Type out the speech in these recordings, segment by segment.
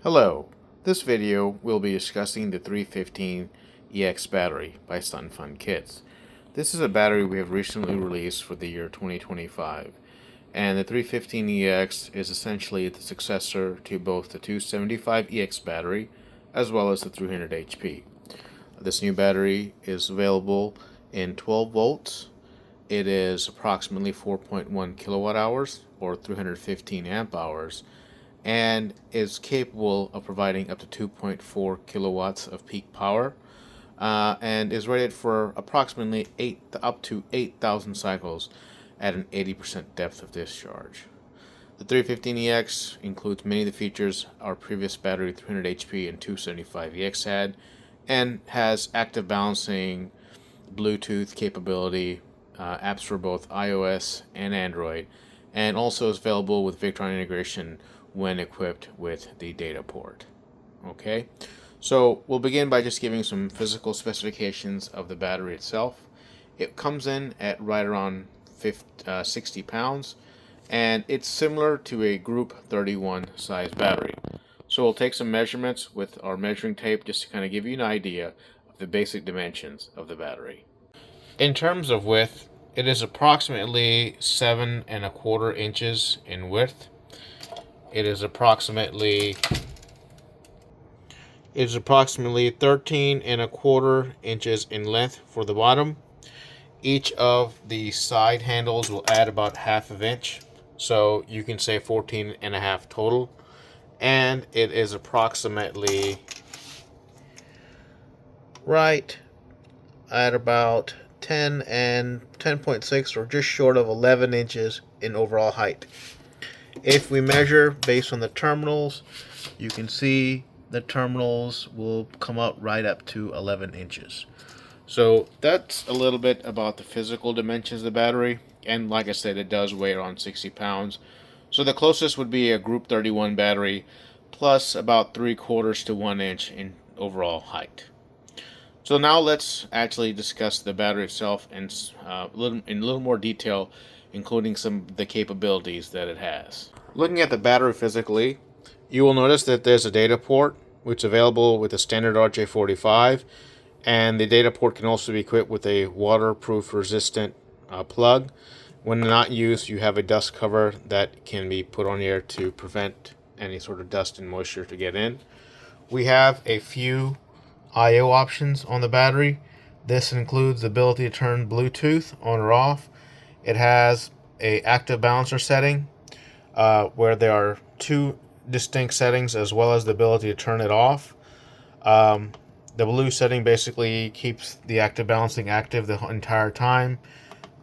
Hello, this video will be discussing the 315EX battery by SunFun Kits. This is a battery we have recently released for the year 2025, and the 315EX is essentially the successor to both the 275EX battery as well as the 300 HP. This new battery is available in 12 volts. It is approximately 4.1 kilowatt hours or 315 amp hours, and is capable of providing up to 2.4 kilowatts of peak power, and is rated for approximately up to 8,000 cycles at an 80% depth of discharge. The 315EX includes many of the features our previous battery 300 HP and 275EX had, and has active balancing, Bluetooth capability, apps for both iOS and Android, and also is available with Victron integration when equipped with the data port. Okay, so we'll begin by just giving some physical specifications of the battery itself. It comes in at right around 60 pounds, and it's similar to a Group 31 size battery. So we'll take some measurements with our measuring tape just to kind of give you an idea of the basic dimensions of the battery. In terms of width, it is approximately 7¼ inches in width. It is approximately 13¼ inches in length for the bottom. Each of the side handles will add about ½ inch, so you can say 14½ total. And it is approximately right at about 10.6 or just short of 11 inches in overall height. If we measure based on the terminals, you can see the terminals will come out right up to 11 inches. So that's a little bit about the physical dimensions of the battery. And like I said, it does weigh around 60 pounds. So the closest would be a Group 31 battery plus about 3/4 to 1 inch in overall height. So now let's actually discuss the battery itself in a little more detail, including some of the capabilities that it has. Looking at the battery physically, you will notice that there's a data port, which is available with a standard RJ45, and the data port can also be equipped with a waterproof resistant plug. When not used, you have a dust cover that can be put on here to prevent any sort of dust and moisture to get in. We have a few I/O options on the battery. This includes the ability to turn Bluetooth on or off. It has a active balancer setting where there are two distinct settings, as well as the ability to turn it off. The blue setting basically keeps the active balancing active the entire time.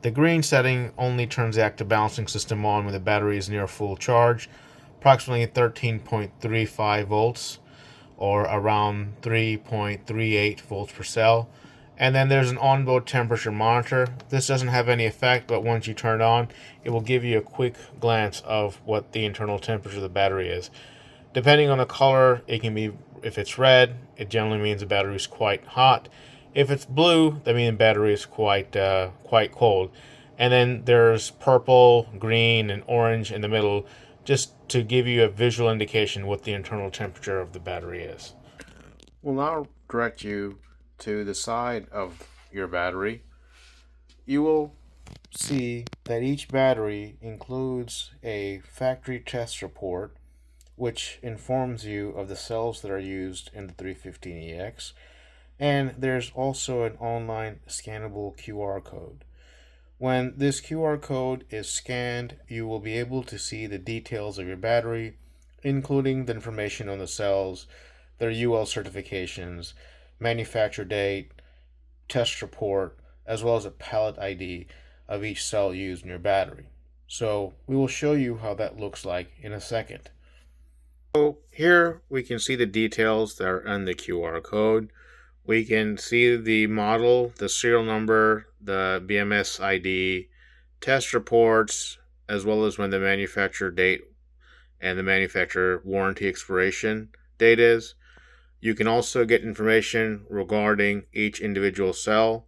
The green setting only turns the active balancing system on when the battery is near full charge, approximately 13.35 volts or around 3.38 volts per cell. And then there's an onboard temperature monitor. This doesn't have any effect, but once you turn it on, it will give you a quick glance of what the internal temperature of the battery is. Depending on the color, it can be, if it's red, it generally means the battery is quite hot. If it's blue, that means the battery is quite cold. And then there's purple, green, and orange in the middle, just to give you a visual indication what the internal temperature of the battery is. We'll now direct you to the side of your battery. You will see that each battery includes a factory test report, which informs you of the cells that are used in the 315EX, and there's also an online scannable QR code. When this QR code is scanned, you will be able to see the details of your battery, including the information on the cells, their UL certifications, manufacture date, test report, as well as a pallet ID of each cell used in your battery. So we will show you how that looks like in a second. So here we can see the details that are on the QR code. We can see the model, the serial number, the BMS ID, test reports, as well as when the manufacturer date and the manufacturer warranty expiration date is. You can also get information regarding each individual cell.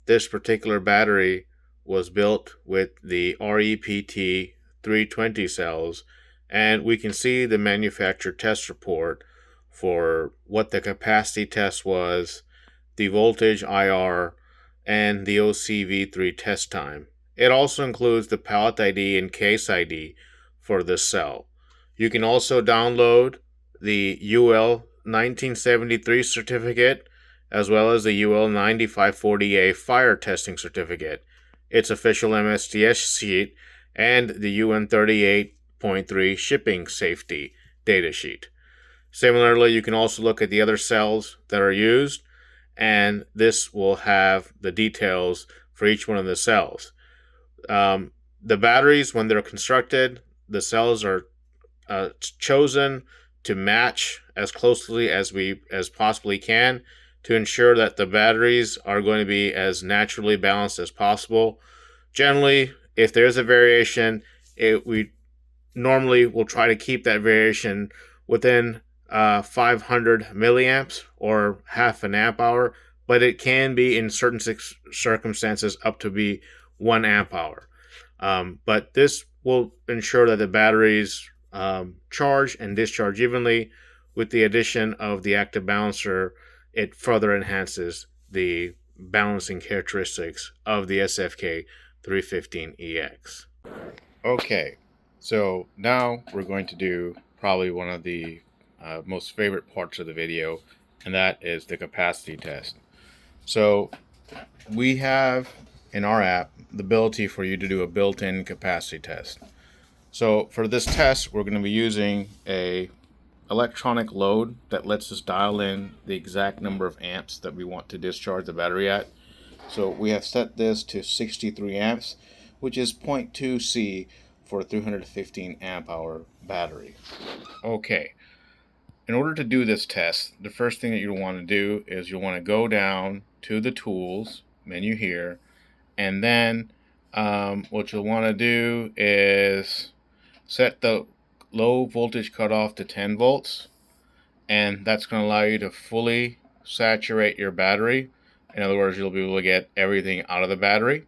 This particular battery was built with the REPT 320 cells and we can see the manufacturer test report for what the capacity test was, the voltage IR, and the OCV3 test time. It also includes the pallet ID and case ID for this cell. You can also download the UL 1973 certificate as well as the UL 9540A fire testing certificate, its official MSDS sheet, and the UN 38.3 shipping safety data sheet. Similarly, you can also look at the other cells that are used, and this will have the details for each one of the cells. The batteries, when they're constructed, the cells are chosen to match as closely as we possibly can to ensure that the batteries are going to be as naturally balanced as possible. Generally, if there's a variation, we normally will try to keep that variation within 500 milliamps or half an amp hour, but it can be in certain circumstances up to be 1 amp hour. But this will ensure that the batteries charge and discharge evenly. With the addition of the active balancer, it further enhances the balancing characteristics of the SFK 315EX. Okay, so now we're going to do probably one of the most favorite parts of the video, and that is the capacity test. So we have in our app the ability for you to do a built-in capacity test. So for this test, we're going to be using a electronic load that lets us dial in the exact number of amps that we want to discharge the battery at. So we have set this to 63 amps, which is 0.2 C for a 315 amp hour battery. Okay, in order to do this test, the first thing that you'll want to do is you'll want to go down to the tools menu here, and then what you'll want to do is set the low voltage cutoff to 10 volts, and that's going to allow you to fully saturate your battery. In other words, you'll be able to get everything out of the battery.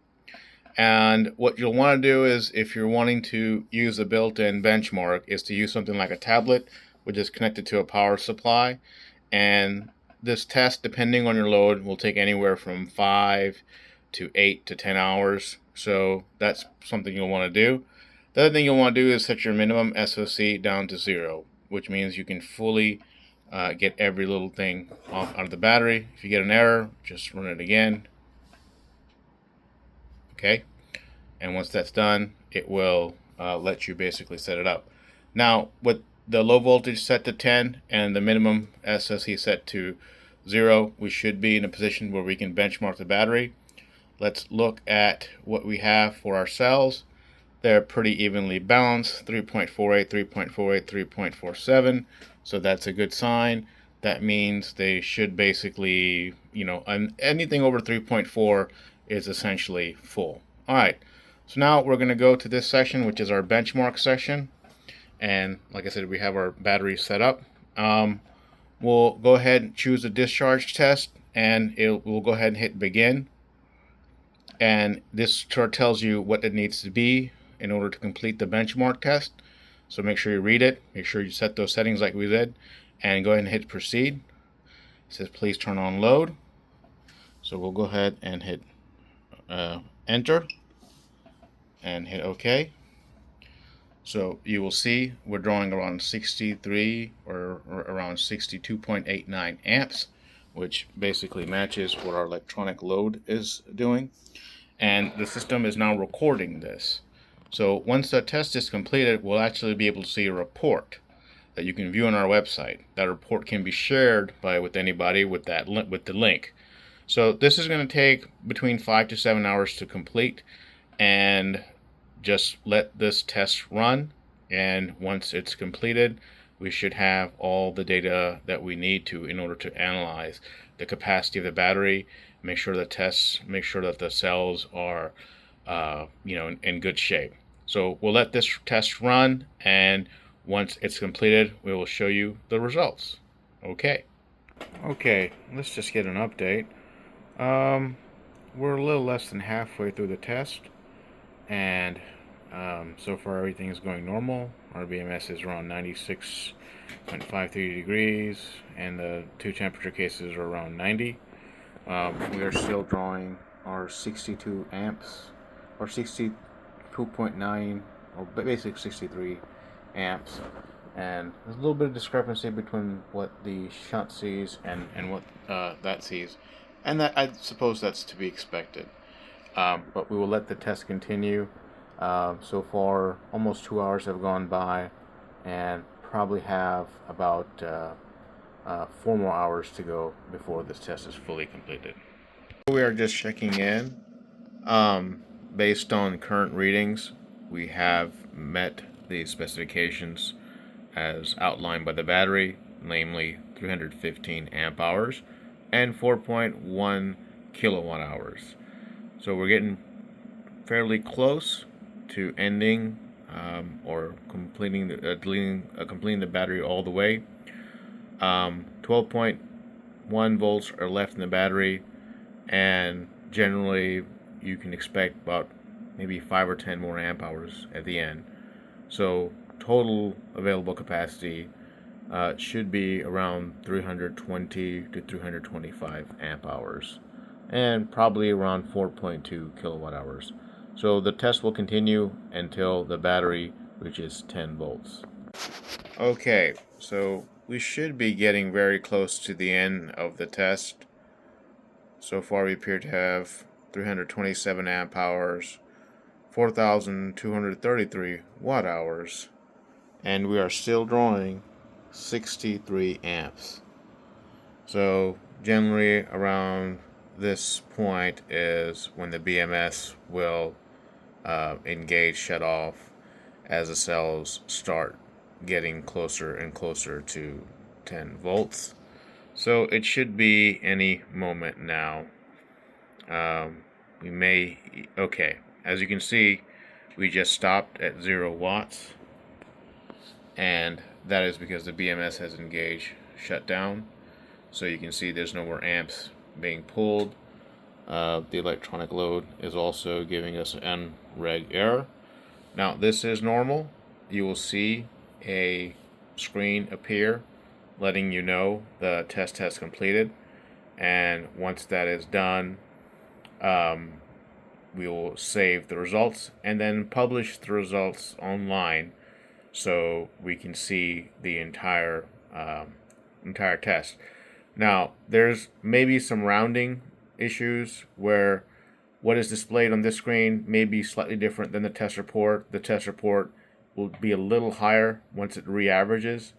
And what you'll want to do is, if you're wanting to use a built-in benchmark, is to use something like a tablet, which is connected to a power supply. And this test, depending on your load, will take anywhere from 5 to 8 to 10 hours. So that's something you'll want to do. The other thing you'll want to do is set your minimum SOC down to 0, which means you can fully get every little thing off out of the battery. If you get an error, just run it again. Okay, and once that's done, it will let you basically set it up. Now, with the low voltage set to 10 and the minimum SOC set to 0, we should be in a position where we can benchmark the battery. Let's look at what we have for our cells. They're pretty evenly balanced, 3.48, 3.48, 3.47. So that's a good sign. That means they should basically, anything over 3.4 is essentially full. All right, so now we're going to go to this section, which is our benchmark section. And like I said, we have our battery set up. We'll go ahead and choose the discharge test, and we'll go ahead and hit begin. And this tells you what it needs to be in order to complete the benchmark test. So make sure you read it, make sure you set those settings like we did, and go ahead and hit proceed. It says please turn on load. So we'll go ahead and hit enter and hit OK. So you will see we're drawing around 63 or around 62.89 amps, which basically matches what our electronic load is doing. And the system is now recording this. So once the test is completed, we'll actually be able to see a report that you can view on our website. That report can be shared with anybody with the link. So this is going to take between 5 to 7 hours to complete, and just let this test run, and once it's completed, we should have all the data that we need to in order to analyze the capacity of the battery, make sure that the cells are in good shape. So we'll let this test run, and once it's completed, we will show you the results. Okay, let's just get an update. We're a little less than halfway through the test, and so far everything is going normal. Our BMS is around 96.53 degrees, and the two temperature cases are around 90. We are still drawing our 62 amps, or 62.9, or basically 63 amps. And there's a little bit of discrepancy between what the shunt sees and what that sees. And that, I suppose that's to be expected. But we will let the test continue. So far, almost 2 hours have gone by, and probably have about 4 more hours to go before this test is fully completed. We are just checking in. Based on current readings, we have met the specifications as outlined by the battery, namely 315 amp hours and 4.1 kilowatt hours. So we're getting fairly close to ending or completing the battery all the way. 12.1 volts are left in the battery, and generally you can expect about maybe 5 or 10 more amp hours at the end. So total available capacity should be around 320 to 325 amp hours, and probably around 4.2 kilowatt hours. So the test will continue until the battery reaches 10 volts. Okay, so we should be getting very close to the end of the test. So far we appear to have 327 amp hours, 4,233 watt hours, and we are still drawing 63 amps. So generally around this point is when the BMS will engage, shut off, as the cells start getting closer and closer to 10 volts. So it should be any moment now. Okay, as you can see, we just stopped at 0 watts, and that is because the BMS has engaged, shut down. So you can see there's no more amps being pulled. The electronic load is also giving us an unreg error. Now this is normal. You will see a screen appear letting you know the test has completed, and once that is done, we will save the results and then publish the results online so we can see the entire test. Now there's maybe some rounding issues where what is displayed on this screen may be slightly different than the test report. The test report will be a little higher once it re-averages,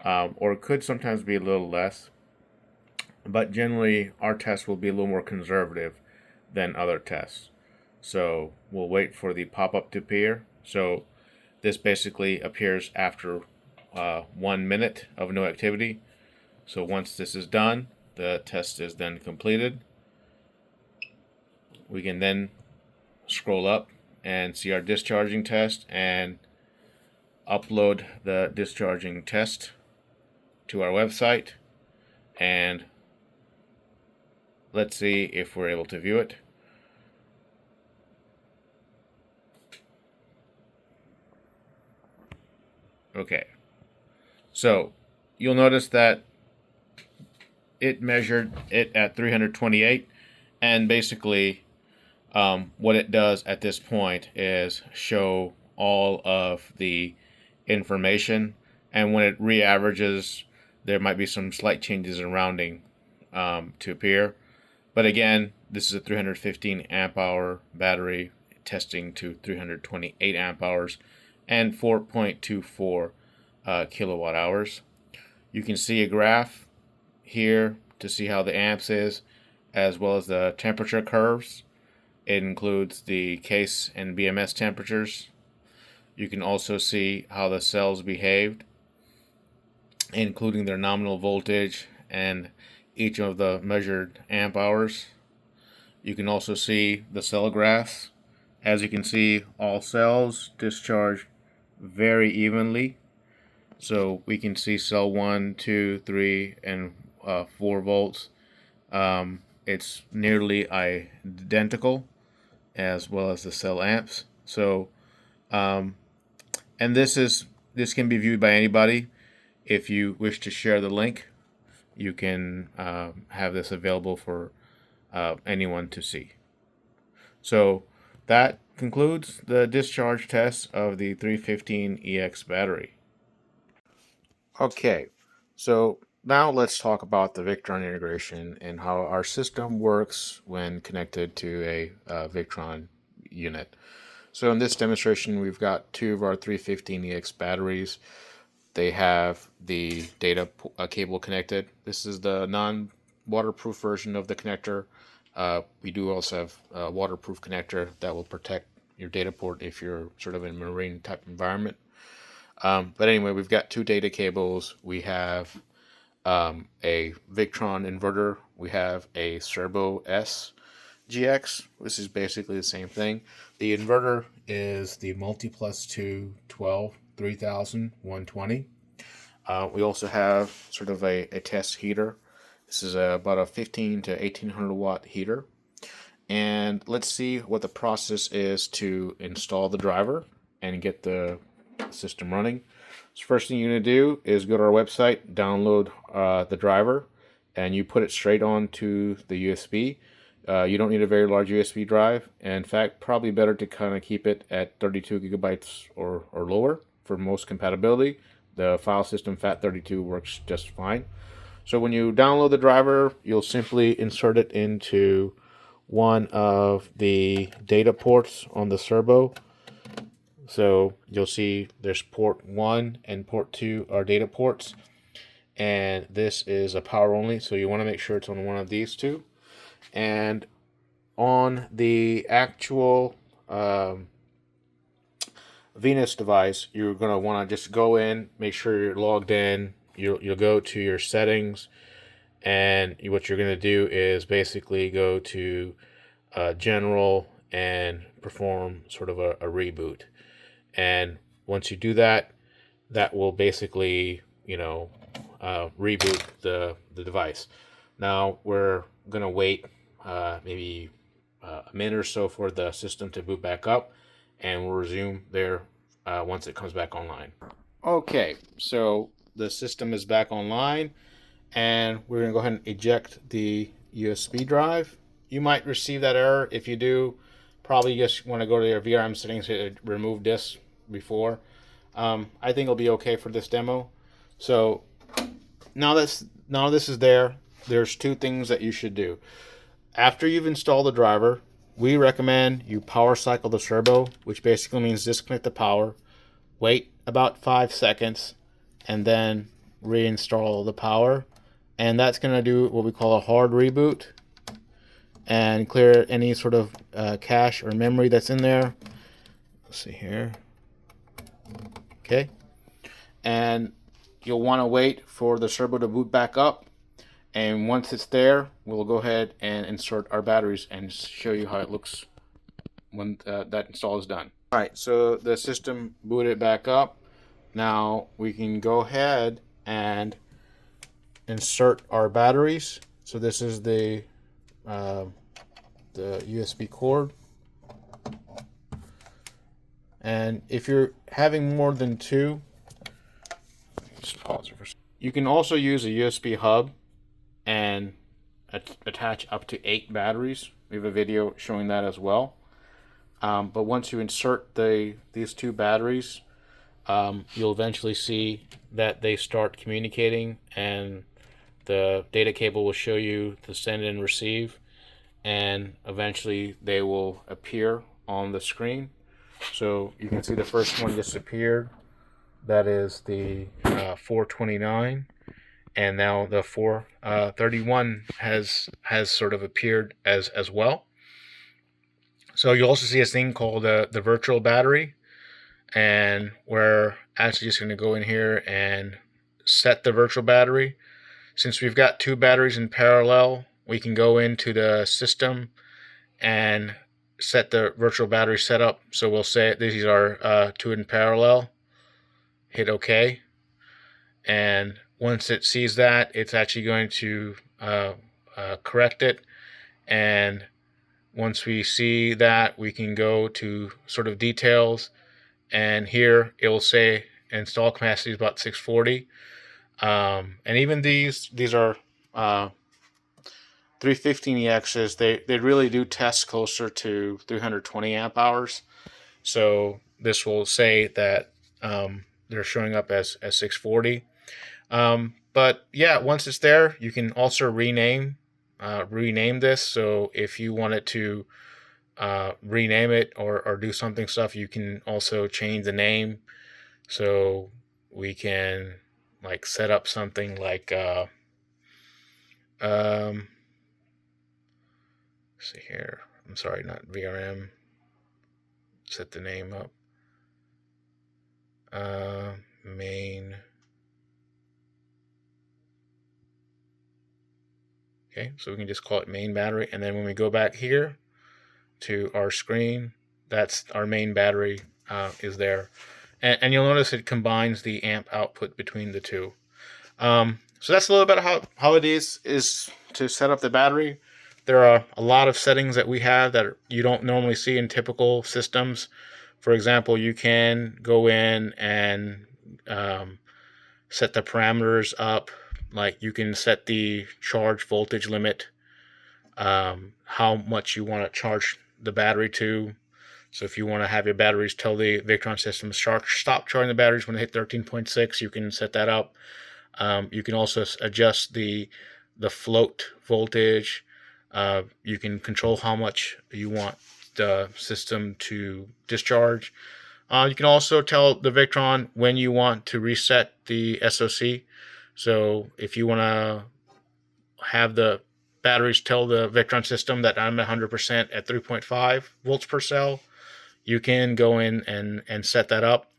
or it could sometimes be a little less. But generally, our test will be a little more conservative than other tests. So we'll wait for the pop-up to appear. So this basically appears after 1 minute of no activity. So once this is done, the test is then completed. We can then scroll up and see our discharging test and upload the discharging test to our website, and let's see if we're able to view it. Okay, so you'll notice that it measured it at 328, and basically what it does at this point is show all of the information, and when it re-averages, there might be some slight changes in rounding to appear. But again, this is a 315 amp hour battery testing to 328 amp hours and 4.24 kilowatt hours. You can see a graph here to see how the amps is, as well as the temperature curves. It includes the case and BMS temperatures. You can also see how the cells behaved, including their nominal voltage and each of the measured amp hours. You can also see the cell graphs. As you can see, all cells discharge very evenly. So we can see cell 1, 2, 3, and 4 volts. It's nearly identical, as well as the cell amps. So, and this is this can be viewed by anybody. If you wish to share the link, you can have this available for anyone to see. So that concludes the discharge test of the 315EX battery. Okay, so now let's talk about the Victron integration and how our system works when connected to a Victron unit. So in this demonstration, we've got two of our 315EX batteries. They have the data cable connected. This is the non-waterproof version of the connector. We do also have a waterproof connector that will protect your data port if you're sort of in a marine type environment. But anyway, we've got two data cables. We have a Victron inverter. We have a Serbo S GX, which is basically the same thing. The inverter is the Multiplus 2 12 3120. We also have sort of a test heater. This is about a 15 to 1800 watt heater. And let's see what the process is to install the driver and get the system running. So first thing you're going to do is go to our website, download the driver, and you put it straight onto the USB. You don't need a very large USB drive. In fact, probably better to kind of keep it at 32 gigabytes or lower for most compatibility. The file system FAT32 works just fine. So when you download the driver, you'll simply insert it into one of the data ports on the Serbo. So you'll see there's port 1 and port 2 are data ports. And this is a power only, so you want to make sure it's on one of these two. And on the actual Venus device, you're going to want to just go in, make sure you're logged in. You'll go to your settings, and what you're going to do is basically go to general and perform sort of a reboot. And once you do that, that will basically, reboot the device. Now we're going to wait maybe a minute or so for the system to boot back up, and we'll resume there once it comes back online. Okay, so the system is back online, and we're going to go ahead and eject the USB drive. You might receive that error. If you do, probably just want to go to your VRM settings to remove disk before. I think it'll be okay for this demo. So now this is there. There's two things that you should do. After you've installed the driver, we recommend you power cycle the Serbo, which basically means disconnect the power, wait about 5 seconds, and then reinstall the power. And that's going to do what we call a hard reboot and clear any sort of cache or memory that's in there. Let's see here. Okay. And you'll want to wait for the Serbo to boot back up. And once it's there, we'll go ahead and insert our batteries and show you how it looks when that install is done. All right, so the system booted back up. Now we can go ahead and insert our batteries. So this is the USB cord. And if you're having more than two, just pause it for a second. You can also use a USB hub and attach up to 8 batteries. We have a video showing that as well. But once you insert these two batteries, you'll eventually see that they start communicating, and the data cable will show you the send and receive, and eventually they will appear on the screen. So you can see the first one just appeared. That is the 429. And now the 431 has sort of appeared as well. So you'll also see a thing called the virtual battery, and we're actually just going to go in here and set the virtual battery. Since we've got two batteries in parallel, we can go into the system and set the virtual battery setup. So we'll say these are two in parallel. Hit OK, and once it sees that, it's actually going to correct it. And once we see that, we can go to sort of details, and here it will say install capacity is about 640. And even these are 315EXs. They really do test closer to 320 amp hours. So this will say that they're showing up as 640. But yeah, once it's there, you can also rename this. So if you wanted to rename it or do something stuff, you can also change the name. So we can like set up something like let's see here. I'm sorry, not VRM. Set the name up. Main. Okay, so we can just call it main battery, and then when we go back here to our screen, that's our main battery is there, and you'll notice it combines the amp output between the two. So that's a little bit of how it is to set up the battery. There are a lot of settings that we have that you don't normally see in typical systems. For example, you can go in and set the parameters up. Like you can set the charge voltage limit, how much you want to charge the battery to. So if you want to have your batteries tell the Victron system stop charging the batteries when they hit 13.6, you can set that up. You can also adjust the float voltage. You can control how much you want the system to discharge. You can also tell the Victron when you want to reset the SOC. So if you want to have the batteries tell the Victron system that I'm 100% at 3.5 volts per cell, you can go in and set that up.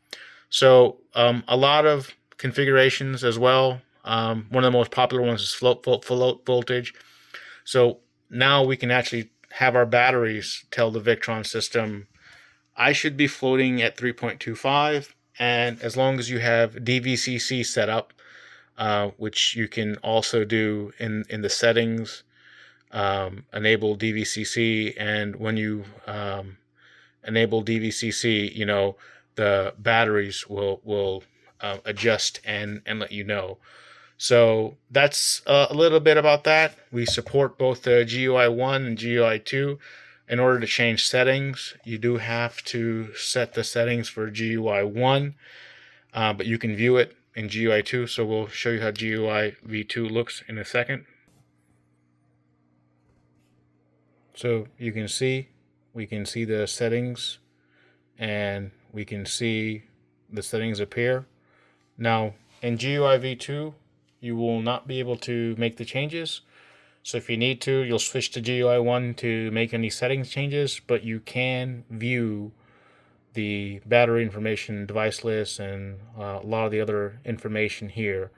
So a lot of configurations as well. One of the most popular ones is float voltage. So now we can actually have our batteries tell the Victron system, I should be floating at 3.25, and as long as you have DVCC set up, which you can also do in the settings, enable DVCC, and when you enable DVCC, you know, the batteries will adjust and let you know. So that's a little bit about that. We support both the GUI 1 and GUI 2. In order to change settings, you do have to set the settings for GUI 1, but you can view it in GUI 2. So we'll show you how GUI V2 looks in a second. So you can see, we can see the settings, and we can see the settings appear. Now in GUI V2, you will not be able to make the changes. So if you need to, you'll switch to GUI 1 to make any settings changes, but you can view the battery information, device list, and a lot of the other information here.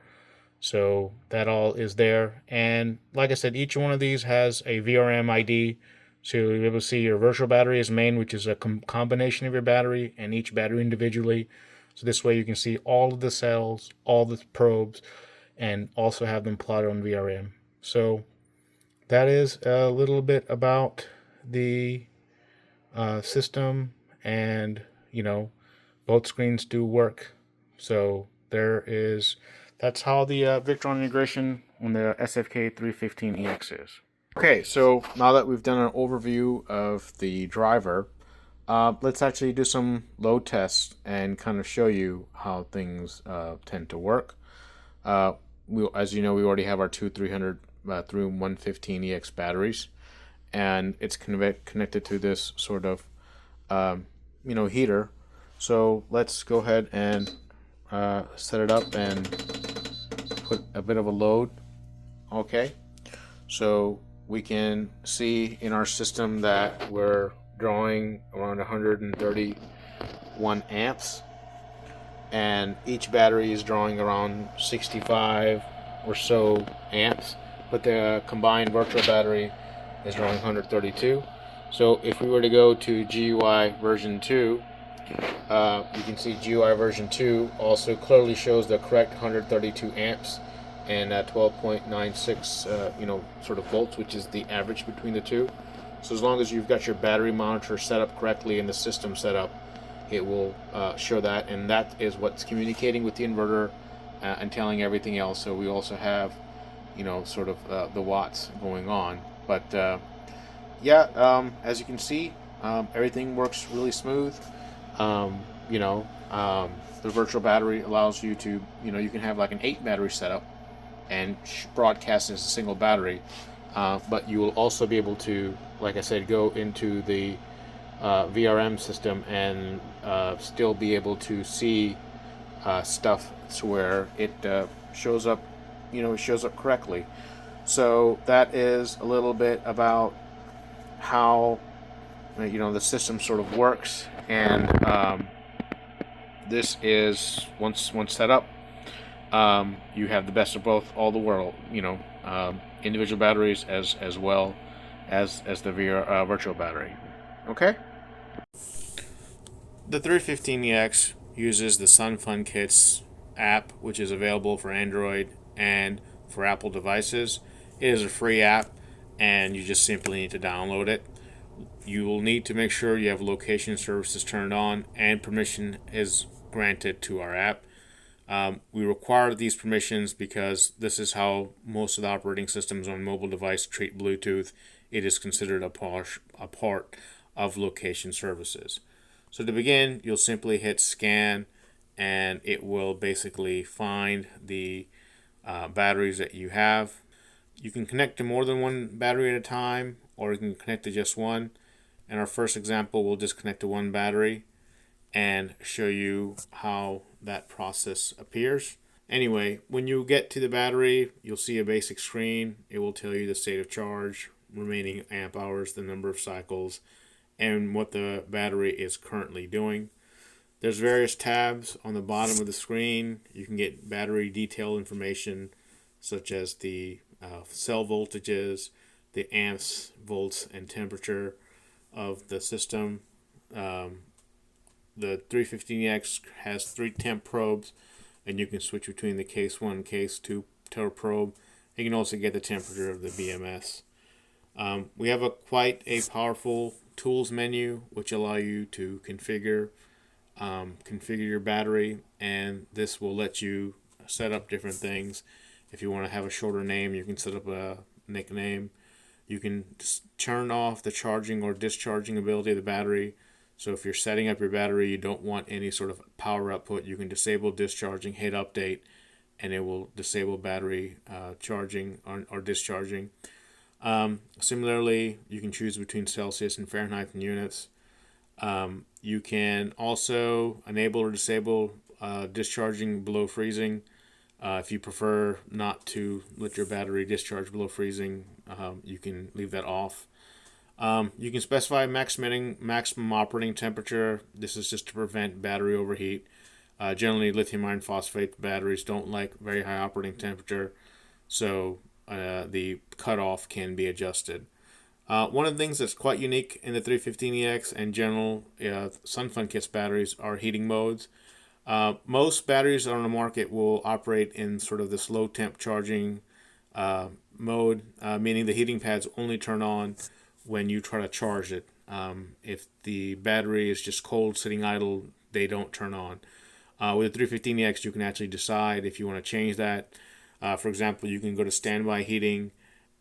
So that all is there. And like I said, each one of these has a VRM ID. So you'll be able to see your virtual battery is main, which is a combination of your battery and each battery individually. So this way you can see all of the cells, all the probes, and also have them plotted on VRM. So that is a little bit about the system, and you know, both screens do work. So that's how the Victron integration on the SFK 315EX is. Okay, so now that we've done an overview of the driver, let's actually do some load tests and kind of show you how things tend to work. As you know, we already have our two 300 through 115EX batteries, and it's connected to this sort of heater. So let's go ahead and set it up and put a bit of a load. Okay, so we can see in our system that we're drawing around 131 amps, and each battery is drawing around 65 or so amps, but the combined virtual battery is drawing 132. So if we were to go to GUI version 2, you can see GUI version 2 also clearly shows the correct 132 amps and 12.96 sort of volts, which is the average between the two. So as long as you've got your battery monitor set up correctly and the system set up, it will show that, and that is what's communicating with the inverter and telling everything else. So we also have, sort of the watts going on. But yeah, as you can see, everything works really smooth. Um, you know, the virtual battery allows you to, you can have like an 8 battery setup and broadcast as a single battery. But you will also be able to, like I said, go into the VRM system and still be able to see stuff to where it shows up, it shows up correctly. So that is a little bit about how the system sort of works, and this is once set up, you have the best of both all the world, individual batteries as well as the virtual battery. Okay. The 315EX uses the SunFun app, which is available for Android and for Apple devices. It is a free app, and you just simply need to download it. You will need to make sure you have location services turned on and permission is granted to our app. We require these permissions because this is how most of the operating systems on mobile device treat Bluetooth. It is considered a part of location services. So to begin, you'll simply hit scan, and it will basically find the batteries that you have. You can connect to more than one battery at a time, or you can connect to just one. In our first example, we'll just connect to one battery and show you how that process appears. Anyway, when you get to the battery, you'll see a basic screen. It will tell you the state of charge, remaining amp hours, the number of cycles, and what the battery is currently doing. There's various tabs on the bottom of the screen. You can get battery detail information such as the cell voltages, the amps, volts, and temperature of the system. The 315EX has 3 temp probes, and you can switch between the case 1 and case 2 probe. You can also get the temperature of the BMS. We have quite a powerful tools menu which allow you to configure your battery, and this will let you set up different things. If you want to have a shorter name, you can set up a nickname. You can turn off the charging or discharging ability of the battery. So if you're setting up your battery, you don't want any sort of power output, you can disable discharging, hit update, and it will disable battery charging or discharging. Similarly, you can choose between Celsius and Fahrenheit in units. You can also enable or disable discharging below freezing. If you prefer not to let your battery discharge below freezing, you can leave that off. You can specify maximum operating temperature. This is just to prevent battery overheat. Generally, lithium iron phosphate batteries don't like very high operating temperature, so the cutoff can be adjusted. One of the things that's quite unique in the 315EX and general SunFun batteries are heating modes. Most batteries on the market will operate in sort of this low temp charging mode, meaning the heating pads only turn on when you try to charge it. If the battery is just cold, sitting idle, they don't turn on. With the 315EX, you can actually decide if you want to change that. For example, you can go to standby heating,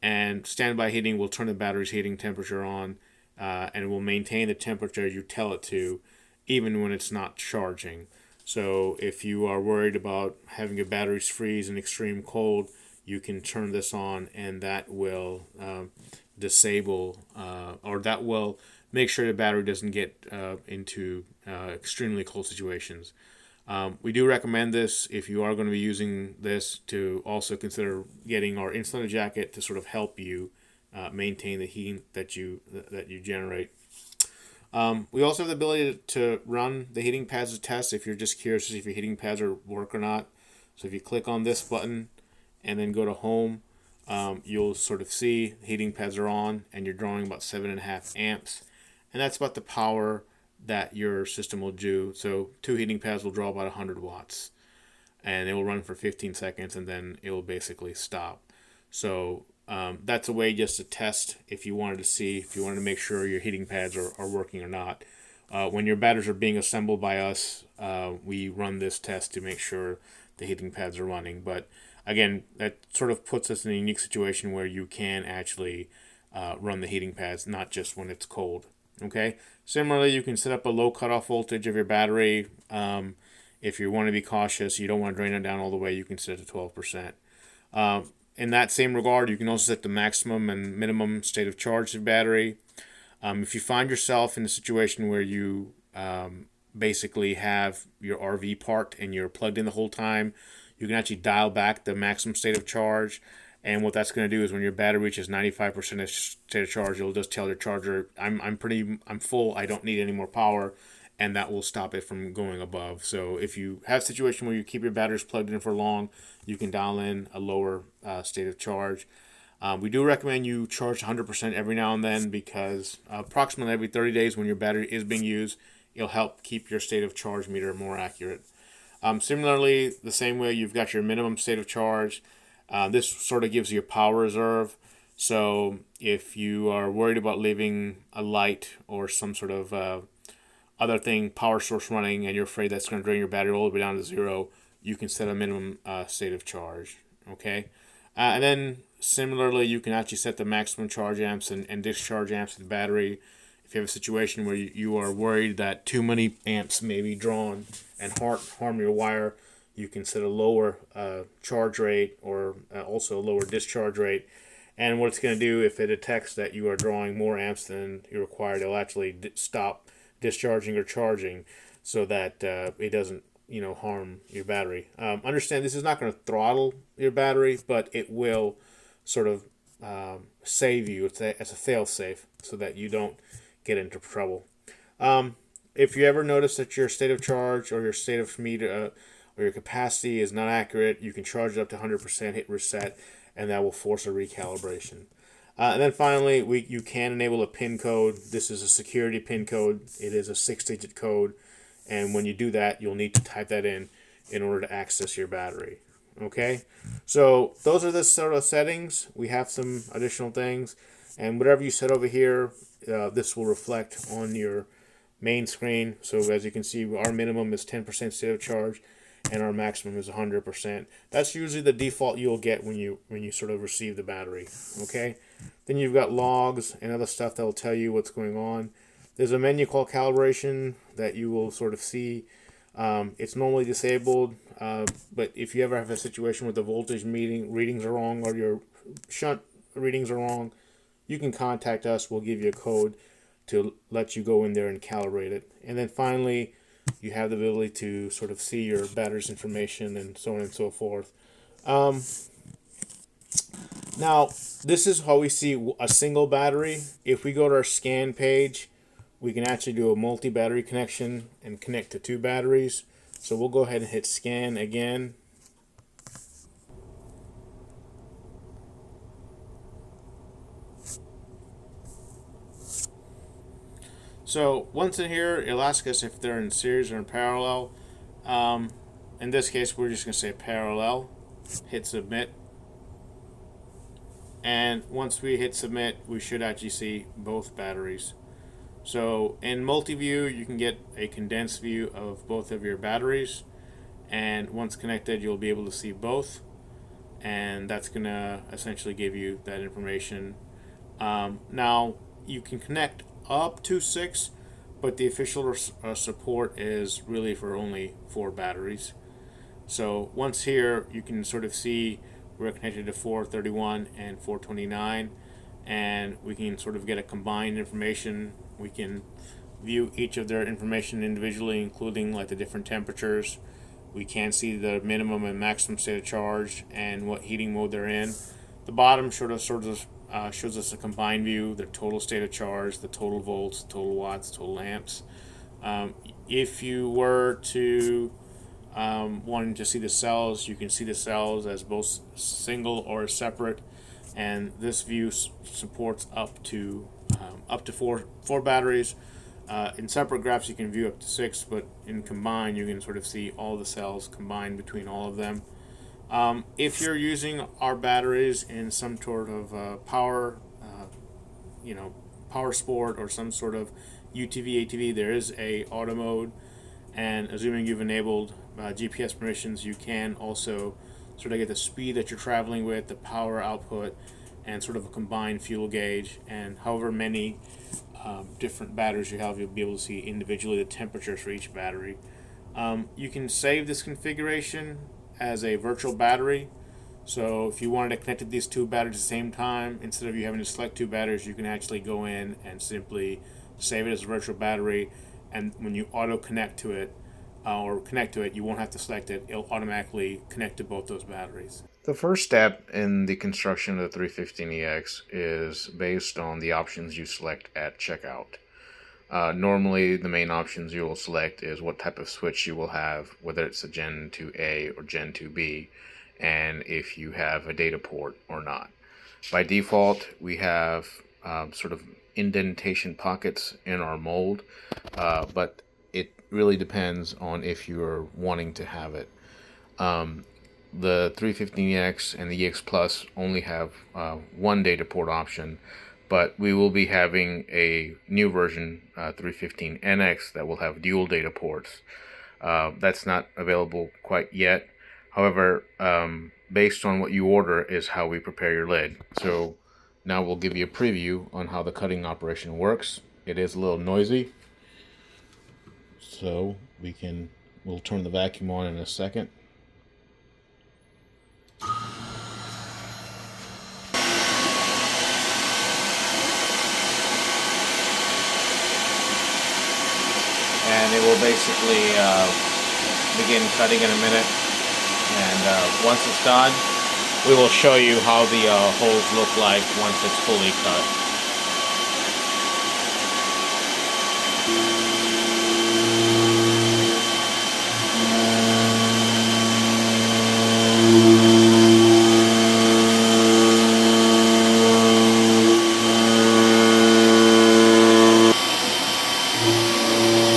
and standby heating will turn the battery's heating temperature on, and it will maintain the temperature you tell it to, even when it's not charging. So if you are worried about having your batteries freeze in extreme cold, you can turn this on, and that will disable or that will make sure the battery doesn't get into extremely cold situations. We do recommend this if you are going to be using this to also consider getting our insulator jacket to sort of help you maintain the heat that you generate. We also have the ability to run the heating pads as a test if you're just curious to see if your heating pads work or not. So if you click on this button and then go to home, you'll sort of see heating pads are on, and you're drawing about 7.5 amps, and that's about the power that your system will do. So 2 heating pads will draw about 100 watts, and it will run for 15 seconds, and then it will basically stop. So that's a way just to test if you wanted to make sure your heating pads are working or not. When your batteries are being assembled by us, we run this test to make sure the heating pads are running. But again, that sort of puts us in a unique situation where you can actually run the heating pads, not just when it's cold. Okay. Similarly, you can set up a low cutoff voltage of your battery. If you want to be cautious, you don't want to drain it down all the way, you can set it to 12%. In that same regard, you can also set the maximum and minimum state of charge of the battery. If you find yourself in a situation where you basically have your RV parked and you're plugged in the whole time, you can actually dial back the maximum state of charge. And what that's going to do is when your battery reaches 95% state of charge, it'll just tell your charger, I'm full, I don't need any more power, and that will stop it from going above. So if you have a situation where you keep your batteries plugged in for long, you can dial in a lower state of charge. We do recommend you charge 100% every now and then because approximately every 30 days when your battery is being used, it'll help keep your state of charge meter more accurate. Similarly, the same way you've got your minimum state of charge, this sort of gives you a power reserve. So if you are worried about leaving a light or some sort of other thing, power source running, and you're afraid that's going to drain your battery all the way down to zero, you can set a minimum state of charge. Okay, and then similarly, you can actually set the maximum charge amps and discharge amps of the battery. If you have a situation where you are worried that too many amps may be drawn and harm your wire, you can set a lower charge rate or also a lower discharge rate. And what it's going to do, if it detects that you are drawing more amps than you require, it'll actually stop discharging or charging so that it doesn't harm your battery. Understand this is not going to throttle your battery, but it will sort of save you. It's a fail safe so that you don't get into trouble. If you ever notice that your state of charge or your state of meter or your capacity is not accurate, you can charge it up to 100%, hit reset, and that will force a recalibration. And then finally, you can enable a PIN code. This is a security PIN code. It is a 6-digit code, and when you do that, you'll need to type that in order to access your battery. Okay, so those are the sort of settings. We have some additional things, and whatever you set over here, this will reflect on your main screen. So as you can see, our minimum is 10% state of charge, and our maximum is 100%. That's usually the default you'll get when you sort of receive the battery. Okay, then you've got logs and other stuff that will tell you what's going on. There's a menu called calibration that you will sort of see. It's normally disabled, but if you ever have a situation where the voltage readings are wrong or your shunt readings are wrong, you can contact us. We'll give you a code to let you go in there and calibrate it. And then finally, you have the ability to sort of see your battery's information and so on and so forth. Now, this is how we see a single battery. If we go to our scan page, we can actually do a multi-battery connection and connect to two batteries. So we'll go ahead and hit scan again. So once in here, it'll ask us if they're in series or in parallel. In this case, we're just going to say parallel. Hit submit. And once we hit submit, we should actually see both batteries. So in multi-view, you can get a condensed view of both of your batteries. And once connected, you'll be able to see both. And that's going to essentially give you that information. Now, you can connect up to 6, but the official support is really for only 4 batteries. So once here, you can sort of see we're connected to 431 and 429, and we can sort of get a combined information. We can view each of their information individually, including like the different temperatures. We can see the minimum and maximum state of charge and what heating mode they're in. The bottom sort of shows us a combined view, the total state of charge, the total volts, total watts, total amps. If you were to wanting to see the cells, you can see the cells as both single or separate, and this view supports up to four batteries. In separate graphs, you can view up to 6, but in combined, you can sort of see all the cells combined between all of them. If you're using our batteries in some sort of power sport or some sort of UTV, ATV, there is a auto mode, and assuming you've enabled GPS permissions, you can also sort of get the speed that you're traveling with, the power output, and sort of a combined fuel gauge. And however many different batteries you have, you'll be able to see individually the temperatures for each battery. You can save this configuration as a virtual battery. So if you wanted to connect these two batteries at the same time, instead of you having to select two batteries, you can actually go in and simply save it as a virtual battery. And when you auto connect to it, you won't have to select it. It'll automatically connect to both those batteries. The first step in the construction of the 315EX is based on the options you select at checkout. Normally, the main options you will select is what type of switch you will have, whether it's a Gen 2A or Gen 2B, and if you have a data port or not. By default, we have sort of indentation pockets in our mold, but it really depends on if you're wanting to have it. The 315EX and the EX Plus only have one data port option, but we will be having a new version, 315NX, that will have dual data ports. That's not available quite yet. However, based on what you order is how we prepare your lid. So now we'll give you a preview on how the cutting operation works. It is a little noisy, so we'll turn the vacuum on in a second. And it will basically begin cutting in a minute. And once it's done, we will show you how the holes look like once it's fully cut.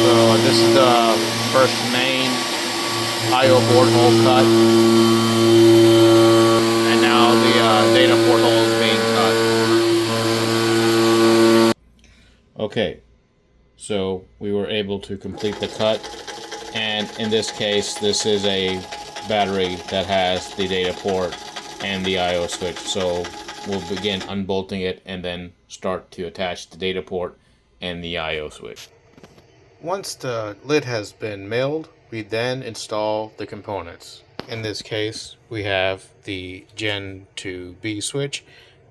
So this is the first main I/O board hole cut, and now the data port hole is being cut. Okay, so we were able to complete the cut, and in this case, this is a battery that has the data port and the I/O switch. So we'll begin unbolting it and then start to attach the data port and the I/O switch. Once the lid has been milled, we then install the components. In this case, we have the Gen 2B switch,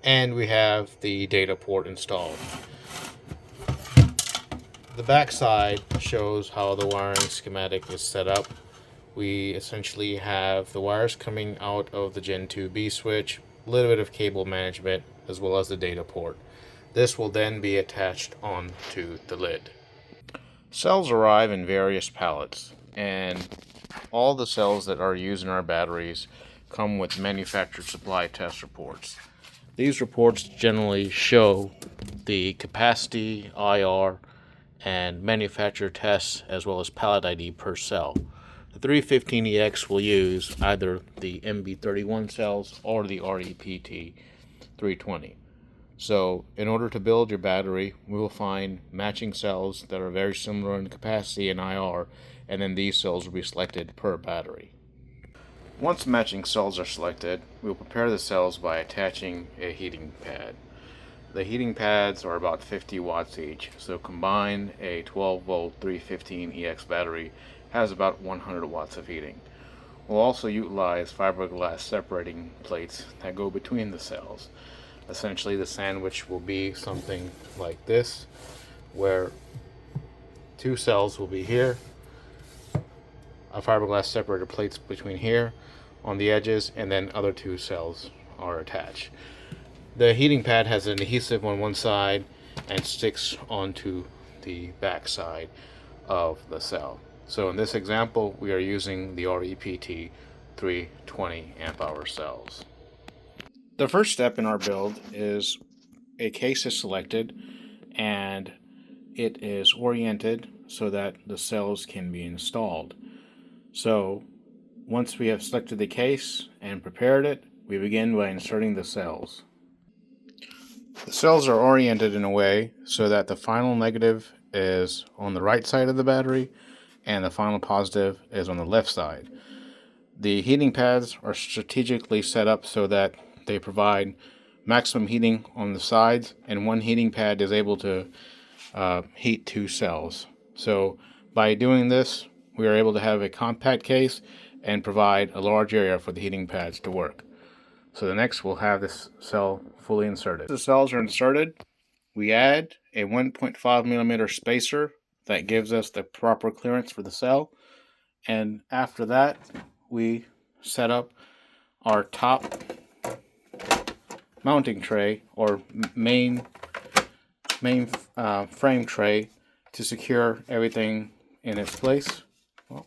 and we have the data port installed. The back side shows how the wiring schematic is set up. We essentially have the wires coming out of the Gen 2B switch, a little bit of cable management, as well as the data port. This will then be attached onto the lid. Cells arrive in various pallets, and all the cells that are used in our batteries come with manufacturer supply test reports. These reports generally show the capacity, IR, and manufacturer tests, as well as pallet ID per cell. The 315EX will use either the MB31 cells or the REPT 320. So in order to build your battery, we will find matching cells that are very similar in capacity and IR, and then these cells will be selected per battery. Once matching cells are selected, we will prepare the cells by attaching a heating pad. The heating pads are about 50 watts each, so combined a 12 volt 315EX battery has about 100 watts of heating. We'll also utilize fiberglass separating plates that go between the cells. Essentially, the sandwich will be something like this, where two cells will be here, a fiberglass separator plates between here on the edges, and then other two cells are attached. The heating pad has an adhesive on one side and sticks onto the back side of the cell. So in this example, we are using the REPT 320 amp hour cells. The first step in our build is a case is selected and it is oriented so that the cells can be installed. So once we have selected the case and prepared it, we begin by inserting the cells. The cells are oriented in a way so that the final negative is on the right side of the battery, and the final positive is on the left side. The heating pads are strategically set up so that they provide maximum heating on the sides, and one heating pad is able to heat two cells. So by doing this, we are able to have a compact case and provide a large area for the heating pads to work. So the next, we'll have this cell fully inserted. The cells are inserted. We add a 1.5 millimeter spacer that gives us the proper clearance for the cell. And after that, we set up our top mounting tray or main frame tray to secure everything in its place. Well,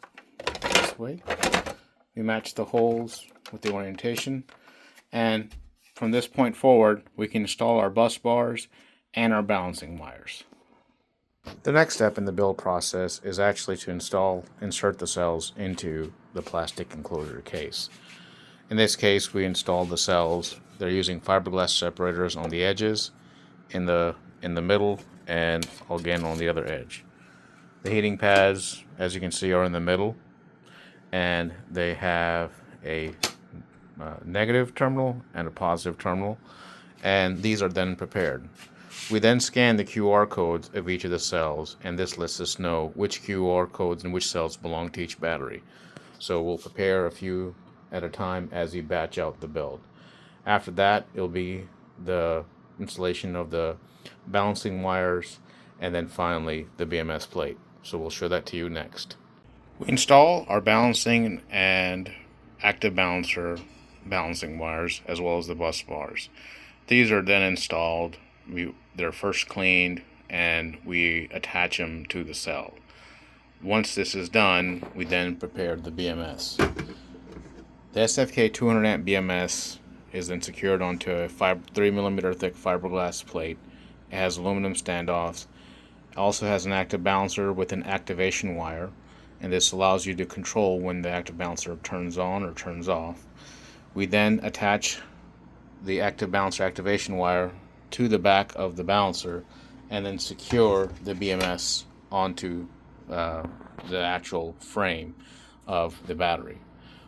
this way. We match the holes with the orientation, and from this point forward, we can install our bus bars and our balancing wires. The next step in the build process is actually to insert the cells into the plastic enclosure case. In this case, we installed the cells. They're using fiberglass separators on the edges, in the middle, and again on the other edge. The heating pads, as you can see, are in the middle, and they have a negative terminal and a positive terminal, and these are then prepared. We then scan the QR codes of each of the cells, and this lets us know which QR codes and which cells belong to each battery. So we'll prepare a few at a time as we batch out the build. After that, it'll be the installation of the balancing wires, and then finally the BMS plate. So we'll show that to you next. We install our balancing and active balancer balancing wires as well as the bus bars. These are then installed. They're first cleaned and we attach them to the cell. Once this is done, we then prepare the BMS. The SFK 200 amp BMS is then secured onto a 3mm thick fiberglass plate. It has aluminum standoffs. It also has an active balancer with an activation wire, and this allows you to control when the active balancer turns on or turns off. We then attach the active balancer activation wire to the back of the balancer and then secure the BMS onto the actual frame of the battery.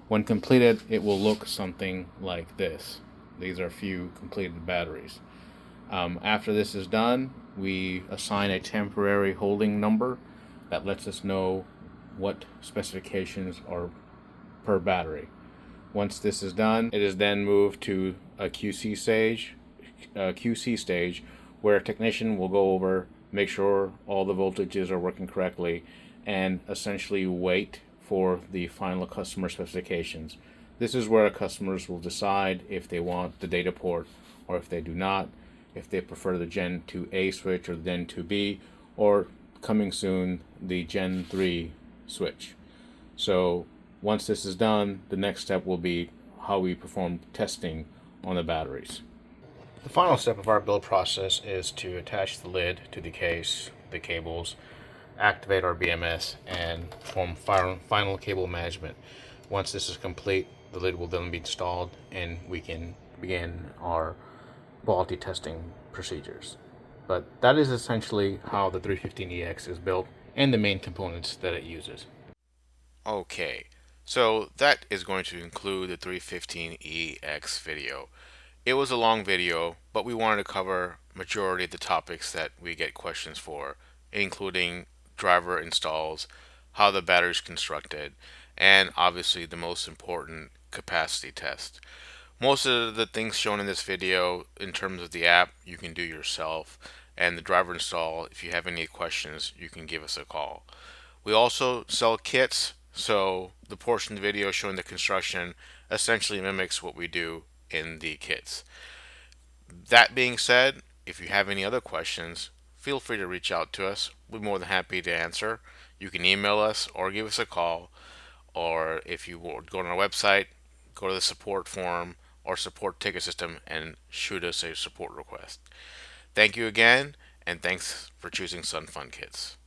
When completed, it will look something like this. These are a few completed batteries. After this is done, we assign a temporary holding number that lets us know what specifications are per battery. Once this is done, it is then moved to a QC stage where a technician will go over, make sure all the voltages are working correctly, and essentially wait for the final customer specifications. This is where customers will decide if they want the data port or if they do not, if they prefer the Gen 2A switch or the Gen 2B, or coming soon, the Gen 3 switch. So once this is done, the next step will be how we perform testing on the batteries. The final step of our build process is to attach the lid to the case, the cables, activate our BMS, and perform final cable management. Once this is complete, the lid will then be installed and we can begin our quality testing procedures. But that is essentially how the 315EX is built and the main components that it uses. Okay, so that is going to conclude the 315EX video. It was a long video, but we wanted to cover majority of the topics that we get questions for, including driver installs, how the battery is constructed, and obviously the most important, capacity test. Most of the things shown in this video in terms of the app you can do yourself, and the driver install, if you have any questions, you can give us a call. We also sell kits, so the portion of the video showing the construction essentially mimics what we do in the kits. That being said, if you have any other questions, feel free to reach out to us. We're more than happy to answer. You can email us or give us a call, or if you go on our website, go to the support forum or support ticket system and shoot us a support request. Thank you again, and thanks for choosing Sun Fun Kits.